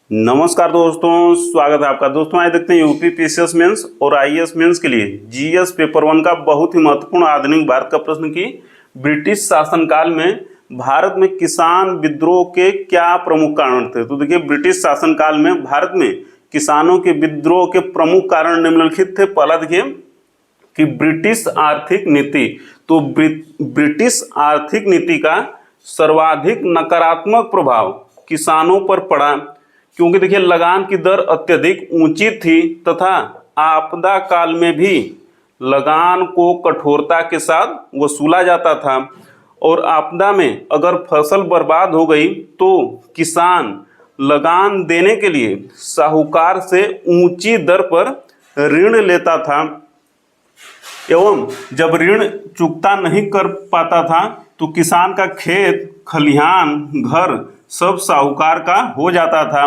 नमस्कार दोस्तों, स्वागत है आपका। दोस्तों आइए देखते हैं यूपी पीसीएस मेंस और आईएएस मेंस के लिए जीएस पेपर 1 का बहुत ही महत्वपूर्ण आधुनिक भारत का प्रश्न की ब्रिटिश शासनकाल में भारत में किसान विद्रोह के क्या प्रमुख कारण थे। तो देखिए, ब्रिटिश शासनकाल में भारत में किसानों के विद्रोह के प्रमुख कारण निम्नलिखित थे। पहला देखिए कि ब्रिटिश आर्थिक नीति। तो ब्रिटिश आर्थिक नीति का सर्वाधिक नकारात्मक प्रभाव किसानों पर पड़ा, क्योंकि देखिए लगान की दर अत्यधिक ऊंची थी तथा आपदा काल में भी लगान को कठोरता के साथ वसूला जाता था। और आपदा में अगर फसल बर्बाद हो गई तो किसान लगान देने के लिए साहूकार से ऊंची दर पर ऋण लेता था, एवं जब ऋण चुकता नहीं कर पाता था तो किसान का खेत खलिहान घर सब साहूकार का हो जाता था।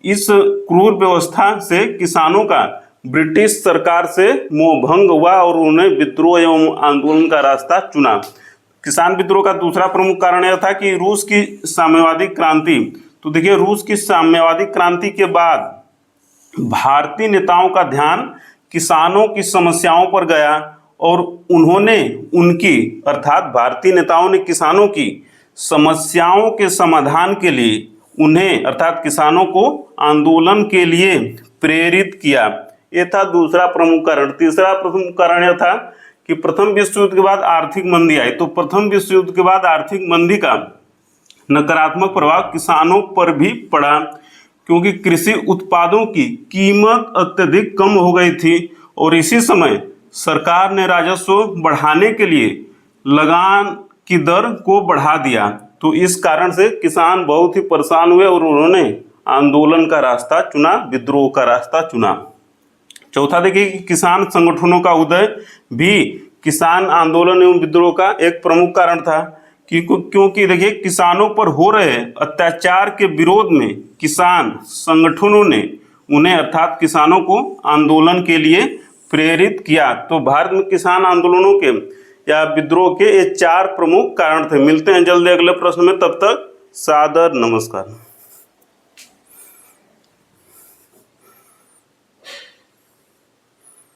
इस क्रूर व्यवस्था से किसानों का ब्रिटिश सरकार से मोहभंग हुआ और उन्हें विद्रोह एवं आंदोलन का रास्ता चुना। किसान विद्रोह का दूसरा प्रमुख कारण यह था कि रूस की साम्यवादी क्रांति। तो देखिए, रूस की साम्यवादी क्रांति के बाद भारतीय नेताओं का ध्यान किसानों की समस्याओं पर गया और उन्होंने अर्थात भारतीय नेताओं ने किसानों की समस्याओं के समाधान के लिए उन्हें अर्थात किसानों को आंदोलन के लिए प्रेरित किया। यह था दूसरा प्रमुख कारण। तीसरा प्रमुख कारण यह था कि प्रथम विश्व युद्ध के बाद आर्थिक मंदी आई। तो प्रथम विश्व युद्ध के बाद आर्थिक मंदी का नकारात्मक प्रभाव किसानों पर भी पड़ा, क्योंकि कृषि उत्पादों की कीमत अत्यधिक कम हो गई थी और इसी समय सरकार ने राजस्व बढ़ाने के लिए लगान की दर को बढ़ा दिया। तो इस कारण से किसान बहुत ही परेशान हुए और उन्होंने आंदोलन का रास्ता चुना, विद्रोह का रास्ता चुना। चौथा देखिए कि किसान संगठनों का उदय भी किसान आंदोलन एवं विद्रोह का एक प्रमुख कारण था, क्योंकि देखिए किसानों पर हो रहे अत्याचार के विरोध में किसान संगठनों ने उन्हें अर्थात किसानों को आंदोलन के लिए प्रेरित किया। तो भारत में किसान आंदोलनों के या विद्रोह के ये 4 प्रमुख कारण थे। मिलते हैं जल्दी अगले प्रश्न में, तब तक सादर नमस्कार।